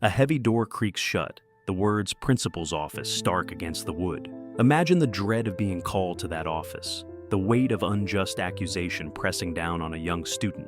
A heavy door creaks shut, the words "Principal's office" stark against the wood. Imagine the dread of being called to that office, the weight of unjust accusation pressing down on a young student.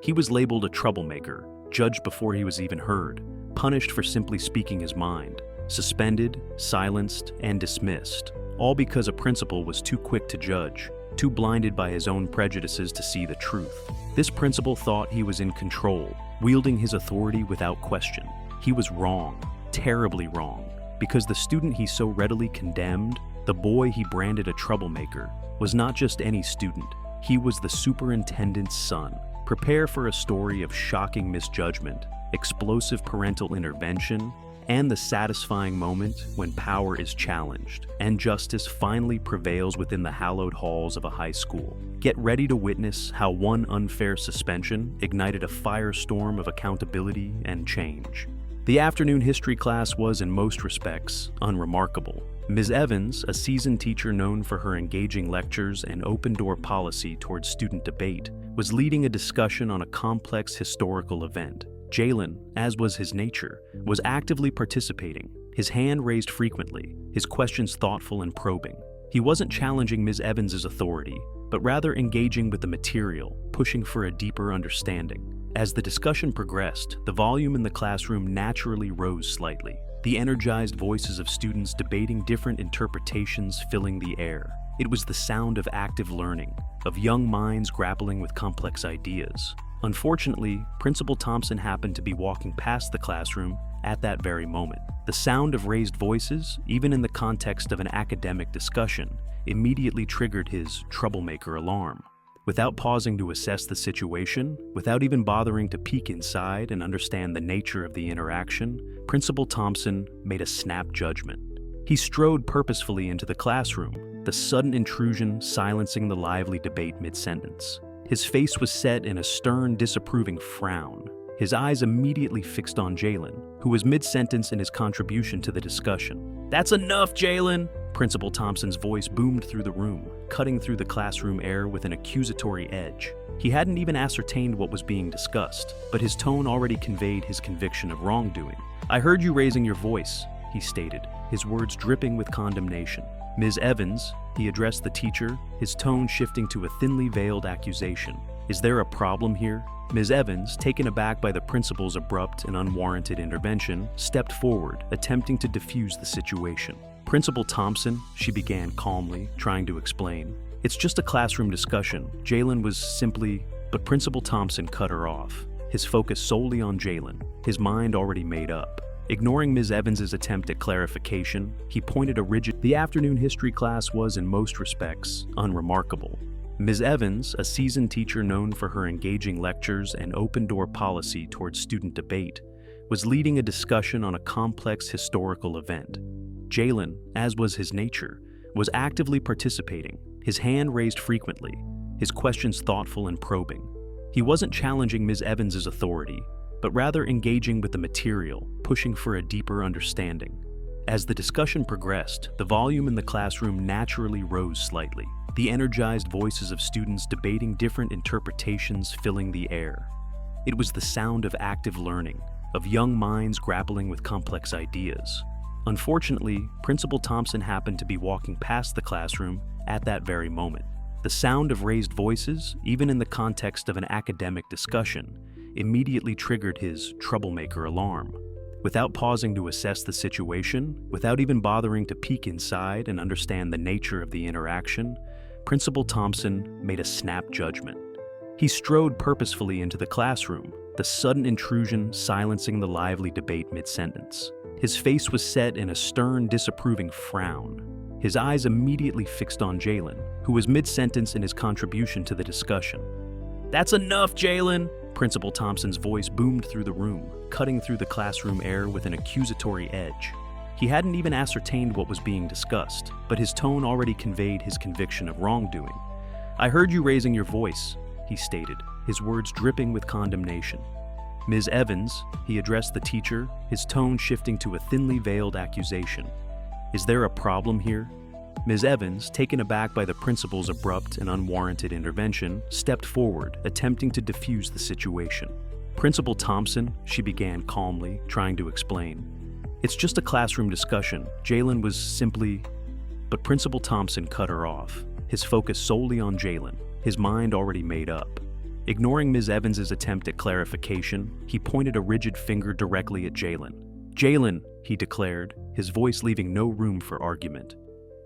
He was labeled a troublemaker, judged before he was even heard, punished for simply speaking his mind, suspended, silenced, and dismissed, all because a principal was too quick to judge, too blinded by his own prejudices to see the truth. This principal thought he was in control, wielding his authority without question. He was wrong, terribly wrong, because the student he so readily condemned, the boy he branded a troublemaker, was not just any student. He was the superintendent's son. Prepare for a story of shocking misjudgment, explosive parental intervention, and the satisfying moment when power is challenged and justice finally prevails within the hallowed halls of a high school. Get ready to witness how one unfair suspension ignited a firestorm of accountability and change. The afternoon history class was, in most respects, unremarkable. Ms. Evans, a seasoned teacher known for her engaging lectures and open-door policy towards student debate, was leading a discussion on a complex historical event. Jalen, as was his nature, was actively participating, his hand raised frequently, his questions thoughtful and probing. He wasn't challenging Ms. Evans's authority, but rather engaging with the material, pushing for a deeper understanding. As the discussion progressed, the volume in the classroom naturally rose slightly, the energized voices of students debating different interpretations filling the air. It was the sound of active learning, of young minds grappling with complex ideas. Unfortunately, Principal Thompson happened to be walking past the classroom at that very moment. The sound of raised voices, even in the context of an academic discussion, immediately triggered his troublemaker alarm. Without pausing to assess the situation, without even bothering to peek inside and understand the nature of the interaction, Principal Thompson made a snap judgment. He strode purposefully into the classroom, the sudden intrusion silencing the lively debate mid-sentence. His face was set in a stern, disapproving frown, his eyes immediately fixed on Jalen, who was mid-sentence in his contribution to the discussion. "That's enough, Jalen!" Principal Thompson's voice boomed through the room, cutting through the classroom air with an accusatory edge. He hadn't even ascertained what was being discussed, but his tone already conveyed his conviction of wrongdoing. "I heard you raising your voice," he stated, his words dripping with condemnation. "Ms. Evans," he addressed the teacher, his tone shifting to a thinly veiled accusation. "Is there a problem here?" Ms. Evans, taken aback by the principal's abrupt and unwarranted intervention, stepped forward, attempting to defuse the situation. "Principal Thompson," she began calmly, trying to explain. "It's just a classroom discussion. Jalen was simply..." But Principal Thompson cut her off, his focus solely on Jalen, his mind already made up. Ignoring Ms. Evans's attempt at clarification, he pointed a rigid... The afternoon history class was, in most respects, unremarkable. Ms. Evans, a seasoned teacher known for her engaging lectures and open-door policy towards student debate, was leading a discussion on a complex historical event. Jalen, as was his nature, was actively participating, his hand raised frequently, his questions thoughtful and probing. He wasn't challenging Ms. Evans's authority, but rather engaging with the material, pushing for a deeper understanding. As the discussion progressed, the volume in the classroom naturally rose slightly, the energized voices of students debating different interpretations filling the air. It was the sound of active learning, of young minds grappling with complex ideas. Unfortunately, Principal Thompson happened to be walking past the classroom at that very moment. The sound of raised voices, even in the context of an academic discussion, immediately triggered his troublemaker alarm. Without pausing to assess the situation, without even bothering to peek inside and understand the nature of the interaction, Principal Thompson made a snap judgment. He strode purposefully into the classroom, the sudden intrusion silencing the lively debate mid-sentence. His face was set in a stern, disapproving frown, his eyes immediately fixed on Jalen, who was mid-sentence in his contribution to the discussion. "That's enough, Jalen!" Principal Thompson's voice boomed through the room, cutting through the classroom air with an accusatory edge. He hadn't even ascertained what was being discussed, but his tone already conveyed his conviction of wrongdoing. "I heard you raising your voice," he stated, his words dripping with condemnation. "Ms. Evans," he addressed the teacher, his tone shifting to a thinly veiled accusation. "Is there a problem here?" Ms. Evans, taken aback by the principal's abrupt and unwarranted intervention, stepped forward, attempting to defuse the situation. Principal Thompson, she began calmly, trying to explain. It's just a classroom discussion. Jalen was simply... But Principal Thompson cut her off, his focus solely on Jalen, his mind already made up. Ignoring Ms. Evans's attempt at clarification, he pointed a rigid finger directly at Jalen. "Jalen," he declared, his voice leaving no room for argument.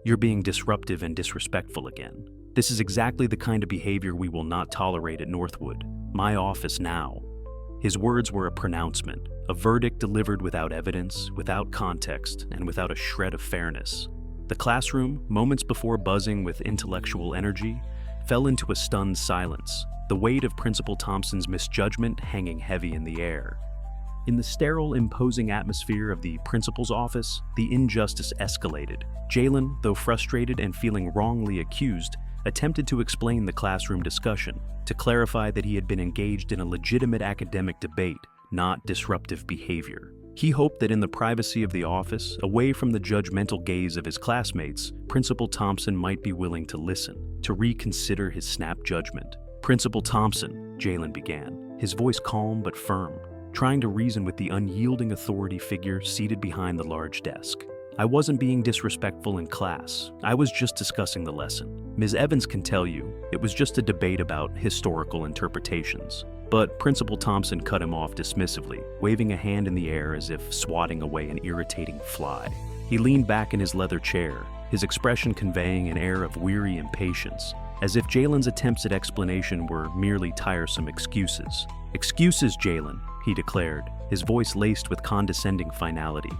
"You're being disruptive and disrespectful again. This is exactly the kind of behavior we will not tolerate at Northwood. My office now." His words were a pronouncement, a verdict delivered without evidence, without context, and without a shred of fairness. The classroom, moments before buzzing with intellectual energy, fell into a stunned silence, the weight of Principal Thompson's misjudgment hanging heavy in the air. In the sterile, imposing atmosphere of the principal's office, the injustice escalated. Jalen, though frustrated and feeling wrongly accused, attempted to explain the classroom discussion, to clarify that he had been engaged in a legitimate academic debate, not disruptive behavior. He hoped that in the privacy of the office, away from the judgmental gaze of his classmates, Principal Thompson might be willing to listen, to reconsider his snap judgment. "Principal Thompson," Jalen began, his voice calm but firm, trying to reason with the unyielding authority figure seated behind the large desk. "I wasn't being disrespectful in class. I was just discussing the lesson. Ms. Evans can tell you, it was just a debate about historical interpretations." But Principal Thompson cut him off dismissively, waving a hand in the air as if swatting away an irritating fly. He leaned back in his leather chair, his expression conveying an air of weary impatience, as if Jalen's attempts at explanation were merely tiresome excuses. "Excuses, Jalen," he declared, his voice laced with condescending finality.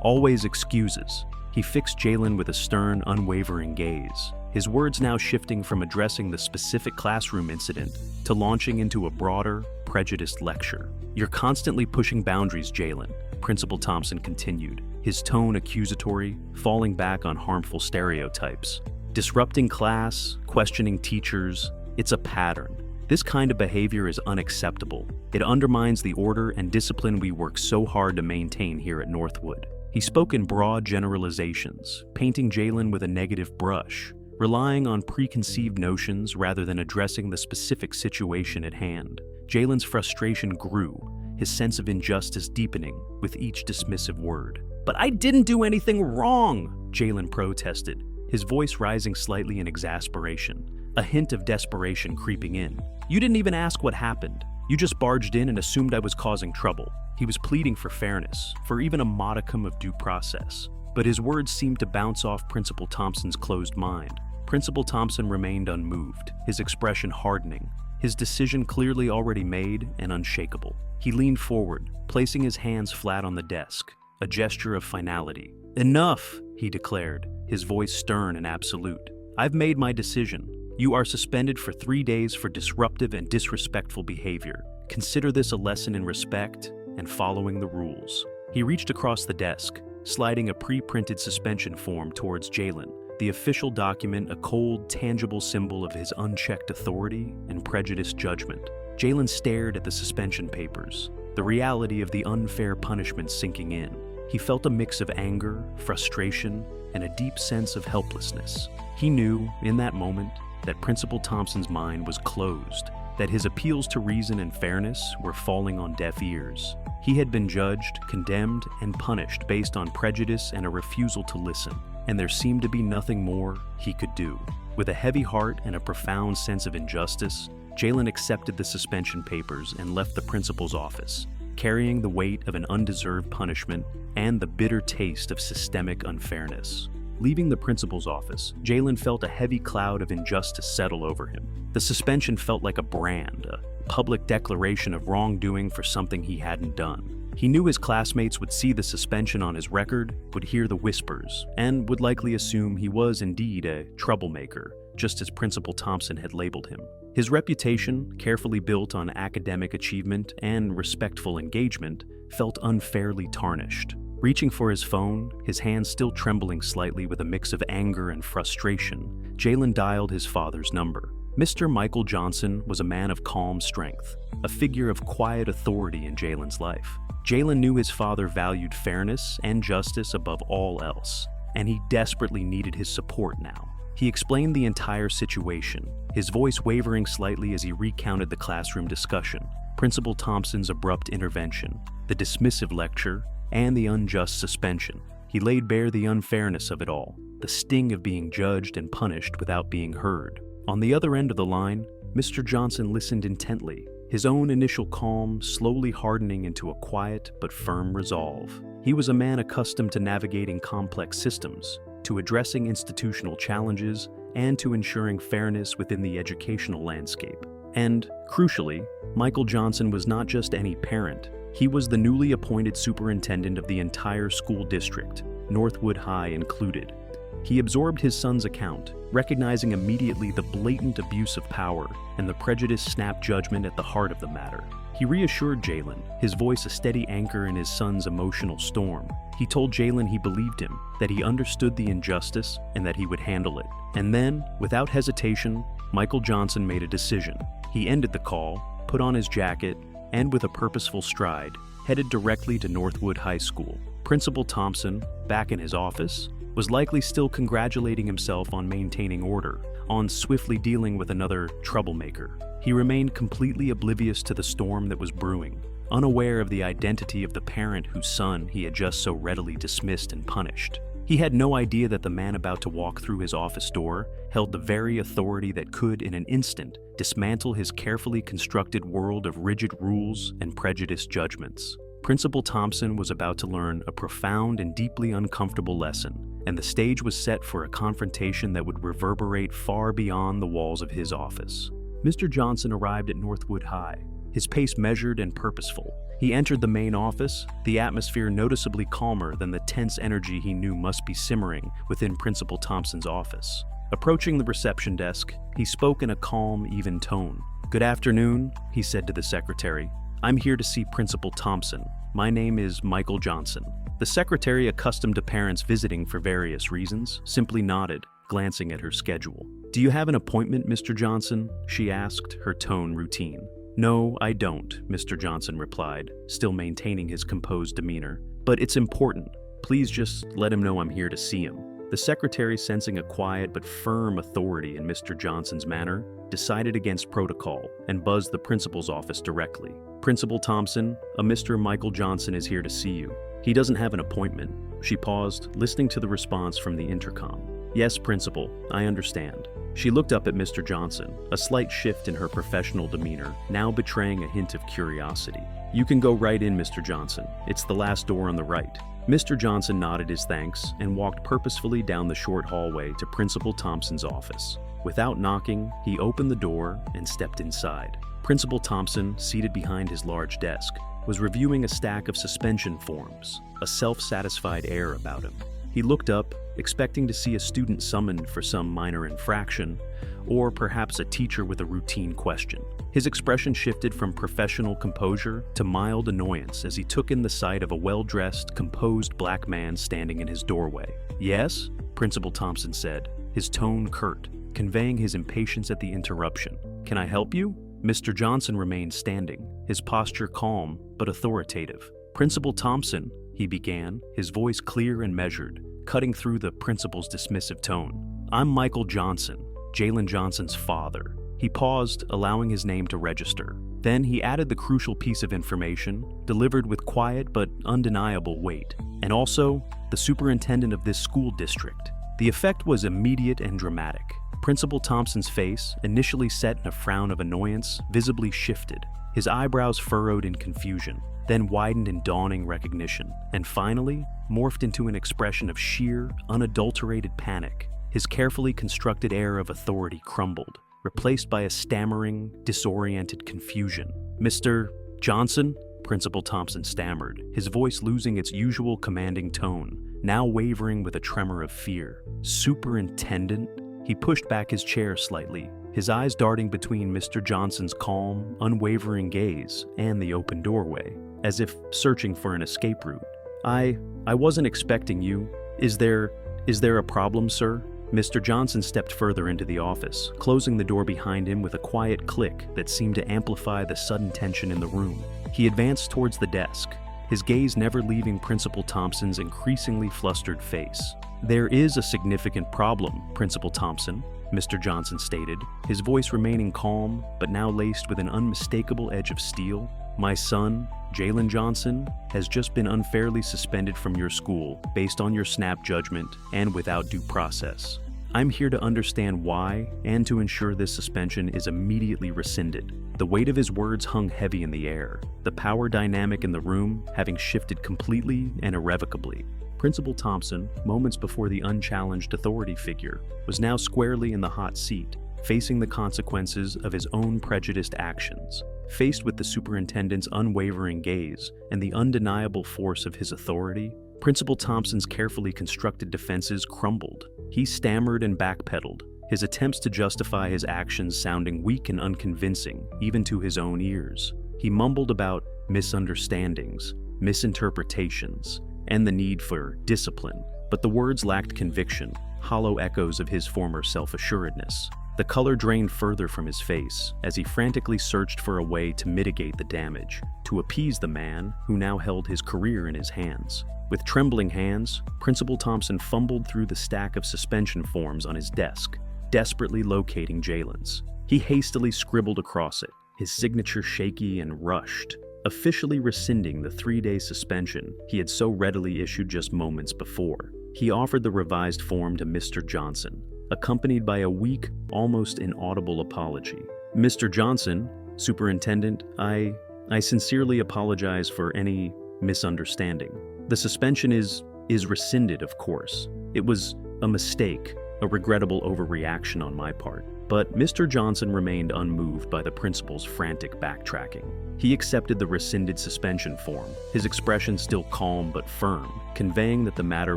"Always excuses." He fixed Jalen with a stern, unwavering gaze, his words now shifting from addressing the specific classroom incident to launching into a broader, prejudiced lecture. "You're constantly pushing boundaries, Jalen," Principal Thompson continued, his tone accusatory, falling back on harmful stereotypes. "Disrupting class, questioning teachers, it's a pattern. This kind of behavior is unacceptable. It undermines the order and discipline we work so hard to maintain here at Northwood." He spoke in broad generalizations, painting Jalen with a negative brush, relying on preconceived notions rather than addressing the specific situation at hand. Jalen's frustration grew, his sense of injustice deepening with each dismissive word. "But I didn't do anything wrong," Jalen protested, his voice rising slightly in exasperation, a hint of desperation creeping in. "You didn't even ask what happened. You just barged in and assumed I was causing trouble." He was pleading for fairness, for even a modicum of due process. But his words seemed to bounce off Principal Thompson's closed mind. Principal Thompson remained unmoved, his expression hardening, his decision clearly already made and unshakable. He leaned forward, placing his hands flat on the desk, a gesture of finality. "Enough," he declared, his voice stern and absolute. "I've made my decision. You are suspended for 3 days for disruptive and disrespectful behavior. Consider this a lesson in respect and following the rules." He reached across the desk, sliding a pre-printed suspension form towards Jalen, the official document a cold, tangible symbol of his unchecked authority and prejudiced judgment. Jalen stared at the suspension papers, the reality of the unfair punishment sinking in. He felt a mix of anger, frustration, and a deep sense of helplessness. He knew, in that moment, that Principal Thompson's mind was closed, that his appeals to reason and fairness were falling on deaf ears. He had been judged, condemned, and punished based on prejudice and a refusal to listen, and there seemed to be nothing more he could do. With a heavy heart and a profound sense of injustice, Jalen accepted the suspension papers and left the principal's office, carrying the weight of an undeserved punishment and the bitter taste of systemic unfairness. Leaving the principal's office, Jalen felt a heavy cloud of injustice settle over him. The suspension felt like a brand, a public declaration of wrongdoing for something he hadn't done. He knew his classmates would see the suspension on his record, would hear the whispers, and would likely assume he was indeed a troublemaker, just as Principal Thompson had labeled him. His reputation, carefully built on academic achievement and respectful engagement, felt unfairly tarnished. Reaching for his phone, his hands still trembling slightly with a mix of anger and frustration, Jalen dialed his father's number. Mr. Michael Johnson was a man of calm strength, a figure of quiet authority in Jalen's life. Jalen knew his father valued fairness and justice above all else, and he desperately needed his support now. He explained the entire situation, his voice wavering slightly as he recounted the classroom discussion. Principal Thompson's abrupt intervention, the dismissive lecture, and the unjust suspension. He laid bare the unfairness of it all, the sting of being judged and punished without being heard. On the other end of the line, Mr. Johnson listened intently, his own initial calm slowly hardening into a quiet but firm resolve. He was a man accustomed to navigating complex systems, to addressing institutional challenges, and to ensuring fairness within the educational landscape. And, crucially, Michael Johnson was not just any parent. He was the newly appointed superintendent of the entire school district, Northwood High included. He absorbed his son's account, recognizing immediately the blatant abuse of power and the prejudice snap judgment at the heart of the matter. He reassured Jalen, his voice a steady anchor in his son's emotional storm. He told Jalen he believed him, that he understood the injustice, and that he would handle it. And then, without hesitation, Michael Johnson made a decision. He ended the call, put on his jacket, and with a purposeful stride, headed directly to Northwood High School. Principal Thompson, back in his office, was likely still congratulating himself on maintaining order, on swiftly dealing with another troublemaker. He remained completely oblivious to the storm that was brewing, unaware of the identity of the parent whose son he had just so readily dismissed and punished. He had no idea that the man about to walk through his office door held the very authority that could, in an instant, dismantle his carefully constructed world of rigid rules and prejudiced judgments. Principal Thompson was about to learn a profound and deeply uncomfortable lesson, and the stage was set for a confrontation that would reverberate far beyond the walls of his office. Mr. Johnson arrived at Northwood High, his pace measured and purposeful. He entered the main office, the atmosphere noticeably calmer than the tense energy he knew must be simmering within Principal Thompson's office. Approaching the reception desk, he spoke in a calm, even tone. "Good afternoon," he said to the secretary. "I'm here to see Principal Thompson. My name is Michael Johnson." The secretary, accustomed to parents visiting for various reasons, simply nodded, glancing at her schedule. "Do you have an appointment, Mr. Johnson?" she asked, her tone routine. "No, I don't," Mr. Johnson replied, still maintaining his composed demeanor. "But it's important. Please just let him know I'm here to see him." The secretary, sensing a quiet but firm authority in Mr. Johnson's manner, decided against protocol and buzzed the principal's office directly. "Principal Thompson, a Mr. Michael Johnson is here to see you. He doesn't have an appointment." She paused, listening to the response from the intercom. "Yes, Principal, I understand." She looked up at Mr. Johnson, a slight shift in her professional demeanor, now betraying a hint of curiosity. "You can go right in, Mr. Johnson. It's the last door on the right." Mr. Johnson nodded his thanks and walked purposefully down the short hallway to Principal Thompson's office. Without knocking, he opened the door and stepped inside. Principal Thompson, seated behind his large desk, was reviewing a stack of suspension forms, a self-satisfied air about him. He looked up, expecting to see a student summoned for some minor infraction, or perhaps a teacher with a routine question. His expression shifted from professional composure to mild annoyance as he took in the sight of a well-dressed, composed black man standing in his doorway. "Yes?" Principal Thompson said, his tone curt, conveying his impatience at the interruption. "Can I help you?" Mr. Johnson remained standing, his posture calm but authoritative. "Principal Thompson," he began, his voice clear and measured, cutting through the principal's dismissive tone. "I'm Michael Johnson, Jalen Johnson's father." He paused, allowing his name to register. Then he added the crucial piece of information, delivered with quiet but undeniable weight. "And also, the superintendent of this school district." The effect was immediate and dramatic. Principal Thompson's face, initially set in a frown of annoyance, visibly shifted. His eyebrows furrowed in confusion, then widened in dawning recognition, and finally morphed into an expression of sheer, unadulterated panic. His carefully constructed air of authority crumbled, replaced by a stammering, disoriented confusion. "Mr. Johnson?" Principal Thompson stammered, his voice losing its usual commanding tone, now wavering with a tremor of fear. "Superintendent?" He pushed back his chair slightly, his eyes darting between Mr. Johnson's calm, unwavering gaze and the open doorway, as if searching for an escape route. I wasn't expecting you. Is there a problem, sir?" Mr. Johnson stepped further into the office, closing the door behind him with a quiet click that seemed to amplify the sudden tension in the room. He advanced towards the desk, his gaze never leaving Principal Thompson's increasingly flustered face. "There is a significant problem, Principal Thompson," Mr. Johnson stated, his voice remaining calm but now laced with an unmistakable edge of steel. "My son, Jalen Johnson, has just been unfairly suspended from your school based on your snap judgment and without due process. I'm here to understand why and to ensure this suspension is immediately rescinded." The weight of his words hung heavy in the air, the power dynamic in the room having shifted completely and irrevocably. Principal Thompson, moments before the unchallenged authority figure, was now squarely in the hot seat, facing the consequences of his own prejudiced actions. Faced with the superintendent's unwavering gaze and the undeniable force of his authority, Principal Thompson's carefully constructed defenses crumbled. He stammered and backpedaled, his attempts to justify his actions sounding weak and unconvincing, even to his own ears. He mumbled about misunderstandings, misinterpretations, and the need for discipline, but the words lacked conviction, hollow echoes of his former self-assuredness. The color drained further from his face as he frantically searched for a way to mitigate the damage, to appease the man who now held his career in his hands. With trembling hands, Principal Thompson fumbled through the stack of suspension forms on his desk, desperately locating Jalen's. He hastily scribbled across it, his signature shaky and rushed, officially rescinding the 3-day suspension he had so readily issued just moments before. He offered the revised form to Mr. Johnson, accompanied by a weak, almost inaudible apology. "Mr. Johnson, Superintendent, I sincerely apologize for any misunderstanding. The suspension is rescinded, of course. It was a mistake, a regrettable overreaction on my part." But Mr. Johnson remained unmoved by the principal's frantic backtracking. He accepted the rescinded suspension form, his expression still calm but firm, conveying that the matter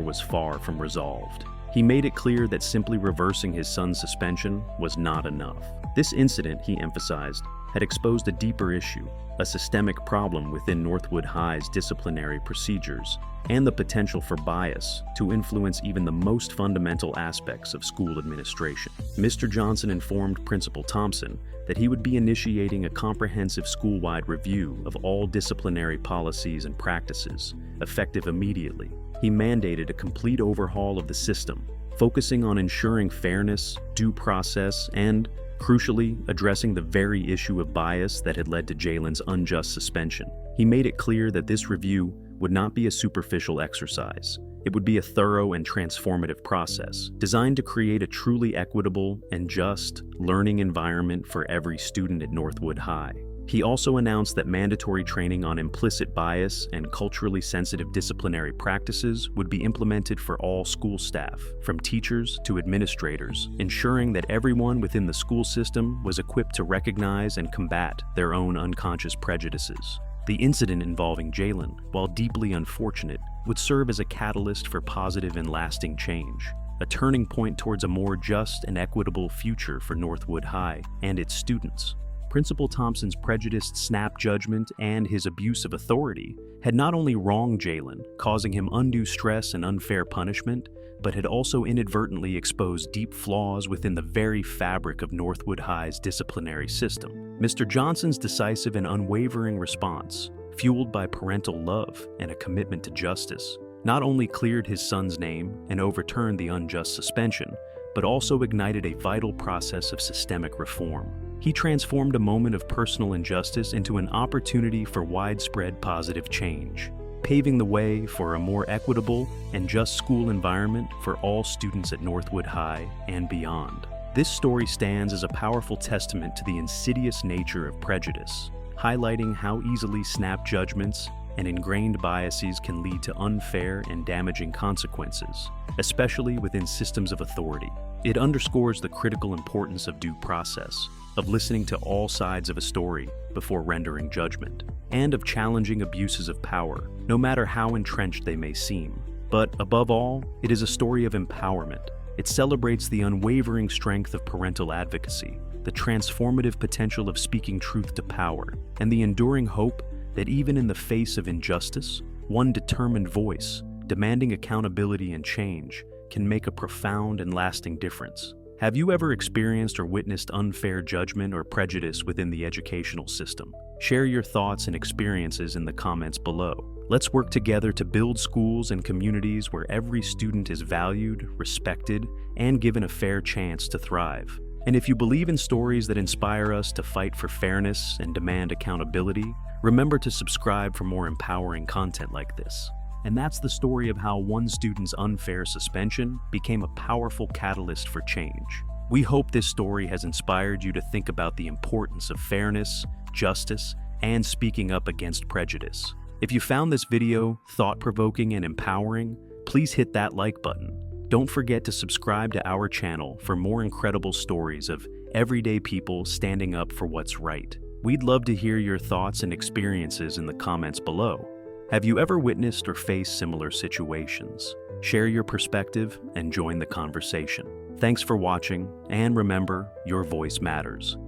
was far from resolved. He made it clear that simply reversing his son's suspension was not enough. This incident, he emphasized, had exposed a deeper issue, a systemic problem within Northwood High's disciplinary procedures, and the potential for bias to influence even the most fundamental aspects of school administration. Mr. Johnson informed Principal Thompson that he would be initiating a comprehensive school-wide review of all disciplinary policies and practices, effective immediately. He mandated a complete overhaul of the system, focusing on ensuring fairness, due process, and, crucially, addressing the very issue of bias that had led to Jalen's unjust suspension. He made it clear that this review would not be a superficial exercise. It would be a thorough and transformative process, designed to create a truly equitable and just learning environment for every student at Northwood High. He also announced that mandatory training on implicit bias and culturally sensitive disciplinary practices would be implemented for all school staff, from teachers to administrators, ensuring that everyone within the school system was equipped to recognize and combat their own unconscious prejudices. The incident involving Jalen, while deeply unfortunate, would serve as a catalyst for positive and lasting change, a turning point towards a more just and equitable future for Northwood High and its students. Principal Thompson's prejudiced snap judgment and his abuse of authority had not only wronged Jalen, causing him undue stress and unfair punishment, but had also inadvertently exposed deep flaws within the very fabric of Northwood High's disciplinary system. Mr. Johnson's decisive and unwavering response, fueled by parental love and a commitment to justice, not only cleared his son's name and overturned the unjust suspension, but also ignited a vital process of systemic reform. He transformed a moment of personal injustice into an opportunity for widespread positive change, paving the way for a more equitable and just school environment for all students at Northwood High and beyond. This story stands as a powerful testament to the insidious nature of prejudice, highlighting how easily snap judgments and ingrained biases can lead to unfair and damaging consequences, especially within systems of authority. It underscores the critical importance of due process, of listening to all sides of a story before rendering judgment, and of challenging abuses of power, no matter how entrenched they may seem. But above all, it is a story of empowerment. It celebrates the unwavering strength of parental advocacy, the transformative potential of speaking truth to power, and the enduring hope that even in the face of injustice, one determined voice, demanding accountability and change, can make a profound and lasting difference. Have you ever experienced or witnessed unfair judgment or prejudice within the educational system? Share your thoughts and experiences in the comments below. Let's work together to build schools and communities where every student is valued, respected, and given a fair chance to thrive. And if you believe in stories that inspire us to fight for fairness and demand accountability, remember to subscribe for more empowering content like this. And that's the story of how one student's unfair suspension became a powerful catalyst for change. We hope this story has inspired you to think about the importance of fairness, justice, and speaking up against prejudice. If you found this video thought-provoking and empowering, please hit that like button. Don't forget to subscribe to our channel for more incredible stories of everyday people standing up for what's right. We'd love to hear your thoughts and experiences in the comments below. Have you ever witnessed or faced similar situations? Share your perspective and join the conversation. Thanks for watching, and remember, your voice matters.